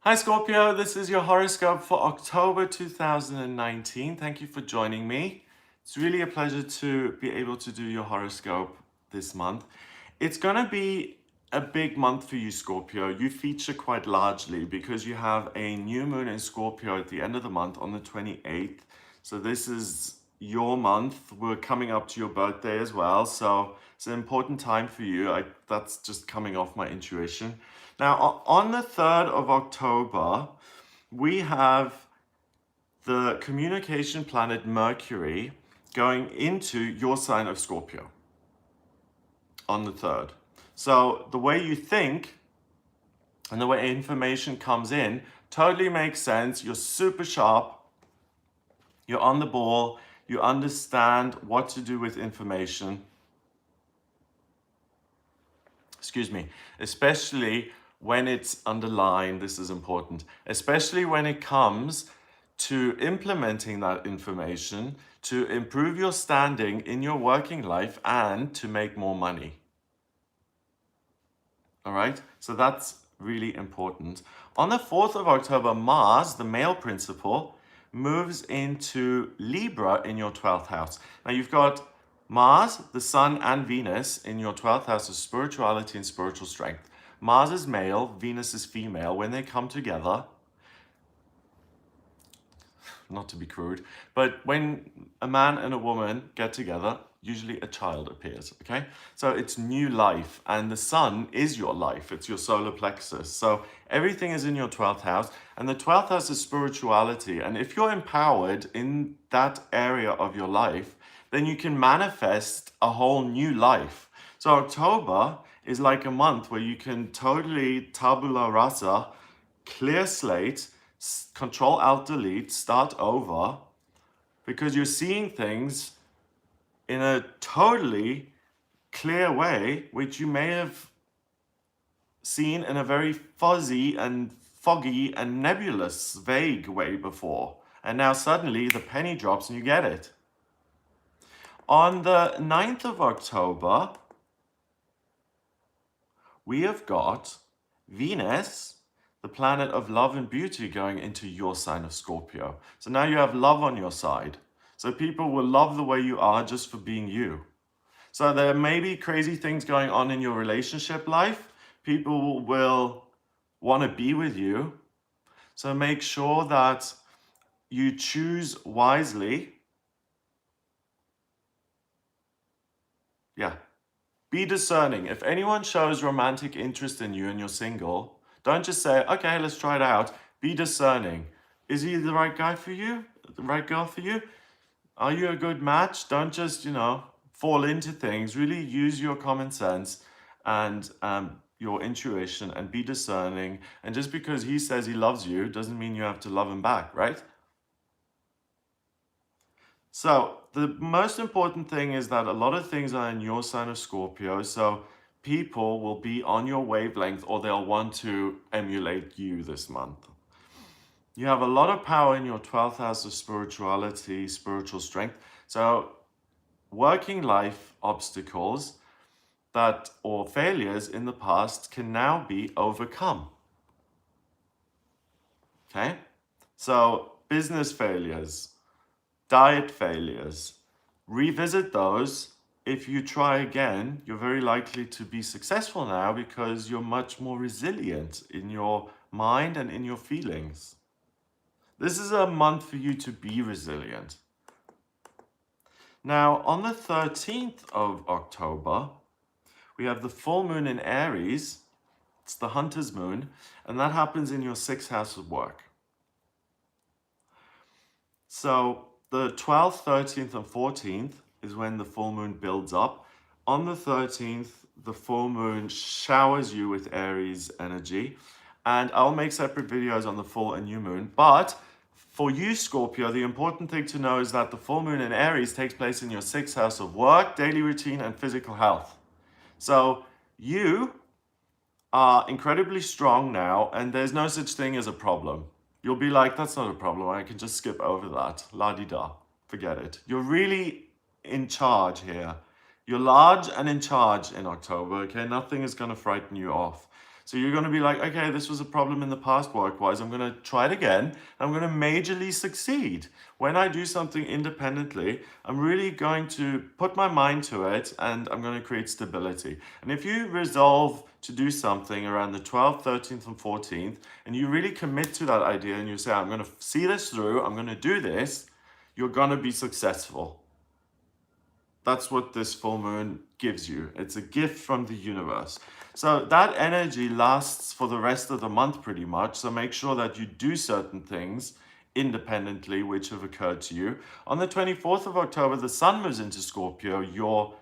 Hi Scorpio, this is your horoscope for October 2019. Thank you for joining me. It's really a pleasure to be able to do your horoscope this month. It's going to be a big month for you, Scorpio. You feature quite largely because you have a new moon in Scorpio at the end of the month on the 28th. So this is your month. We're coming up to your birthday as well. So it's an important time for you. That's just coming off my intuition. Now, on the 3rd of October, we have the communication planet Mercury going into your sign of Scorpio on the 3rd. So the way you think and the way information comes in totally makes sense. You're super sharp. You're on the ball. You understand what to do with information. Excuse me, especially when it's underlined, this is important, especially when it comes to implementing that information to improve your standing in your working life and to make more money. All right, so that's really important. On the 4th of October, Mars, the male principle, moves into Libra in your 12th house. Now you've got Mars, the Sun, and Venus in your 12th house of spirituality and spiritual strength. Mars is male, Venus is female. When they come together, not to be crude, but when a man and a woman get together, usually a child appears, okay? So it's new life, and the sun is your life. It's your solar plexus. So everything is in your 12th house, and the 12th house is spirituality. And if you're empowered in that area of your life, then you can manifest a whole new life. So October is like a month where you can totally tabula rasa, clear slate, Control Alt Delete, start over, because you're seeing things in a totally clear way, which you may have seen in a very fuzzy and foggy and nebulous, vague way before. And now suddenly the penny drops and you get it. On the 9th of October, we have got Venus, the planet of love and beauty, going into your sign of Scorpio. So now you have love on your side. So people will love the way you are just for being you. So there may be crazy things going on in your relationship life. People will want to be with you. So make sure that you choose wisely. Yeah. Be discerning. If anyone shows romantic interest in you and you're single, don't just say, okay, let's try it out. Be discerning. Is he the right guy for you? The right girl for you? Are you a good match? Don't just, fall into things. Really use your common sense and your intuition and be discerning. And just because he says he loves you doesn't mean you have to love him back, right? So the most important thing is that a lot of things are in your sign of Scorpio. So people will be on your wavelength or they'll want to emulate you this month. You have a lot of power in your 12th house of spirituality, spiritual strength. So working life obstacles or failures in the past can now be overcome. Okay? So business failures, diet failures, revisit those. If you try again, you're very likely to be successful now because you're much more resilient in your mind and in your feelings. This is a month for you to be resilient. Now, on the 13th of October, we have the full moon in Aries. It's the hunter's moon, and that happens in your 6th house of work. So the 12th, 13th, and 14th is when the full moon builds up. On the 13th, the full moon showers you with Aries energy. And I'll make separate videos on the full and new moon. But for you, Scorpio, the important thing to know is that the full moon in Aries takes place in your 6th house of work, daily routine, and physical health. So you are incredibly strong now, and there's no such thing as a problem. You'll be like, that's not a problem. I can just skip over that. La-di-da. Forget it. You're really in charge here. You're large and in charge in October, okay? Nothing is going to frighten you off. So you're going to be like, okay, this was a problem in the past work-wise. I'm going to try it again. I'm going to majorly succeed. When I do something independently, I'm really going to put my mind to it and I'm going to create stability. And if you resolve to do something around the 12th, 13th, and 14th, and you really commit to that idea and you say, I'm going to see this through, I'm going to do this, you're going to be successful. That's what this full moon gives you. It's a gift from the universe. So that energy lasts for the rest of the month pretty much. So make sure that you do certain things independently which have occurred to you. On the 24th of October, the sun moves into Scorpio, your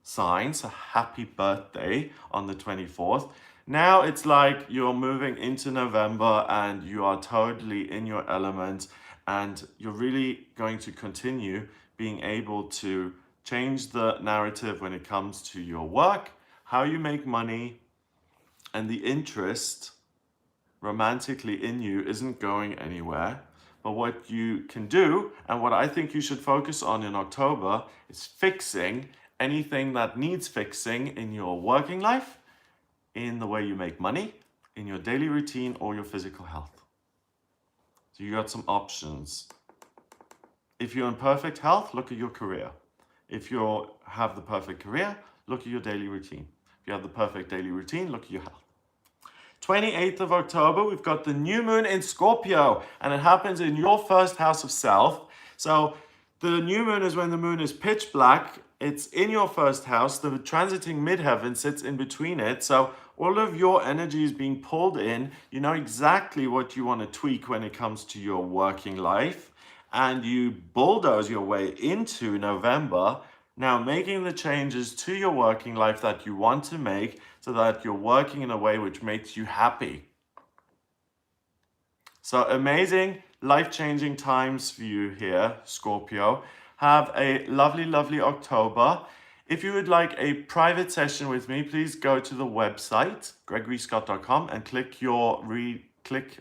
sign. So happy birthday on the 24th. Now it's like you're moving into November and you are totally in your element and you're really going to continue being able to change the narrative when it comes to your work, how you make money, and the interest romantically in you isn't going anywhere. But what you can do, and what I think you should focus on in October, is fixing anything that needs fixing in your working life, in the way you make money, in your daily routine, or your physical health. So you got some options. If you're in perfect health, look at your career. If you have the perfect career, look at your daily routine. If you have the perfect daily routine, look at your health. 28th of October, we've got the new moon in Scorpio, and it happens in your first house of self. So the new moon is when the moon is pitch black. It's in your first house. The transiting midheaven sits in between it. So all of your energy is being pulled in. You know exactly what you want to tweak when it comes to your working life. And you bulldoze your way into November, now making the changes to your working life that you want to make so that you're working in a way which makes you happy. So amazing, life-changing times for you here, Scorpio. Have a lovely, lovely October. If you would like a private session with me, please go to the website, gregoryscott.com, and click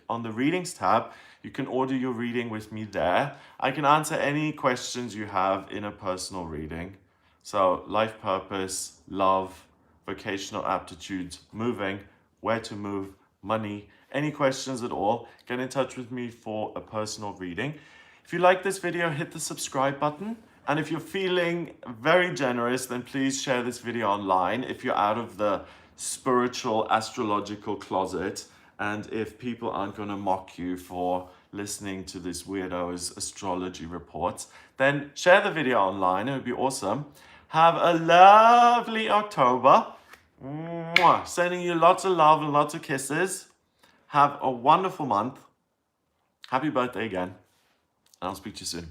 on the readings tab. You can order your reading with me there. I can answer any questions you have in a personal reading. So life purpose, love, vocational aptitudes, moving, where to move, money, any questions at all, get in touch with me for a personal reading. If you like this video, hit the subscribe button. And if you're feeling very generous, then please share this video online if you're out of the spiritual astrological closet. And if people aren't going to mock you for listening to this weirdo's astrology reports, then share the video online. It would be awesome. Have a lovely October. Mwah. Sending you lots of love and lots of kisses. Have a wonderful month. Happy birthday again. And I'll speak to you soon.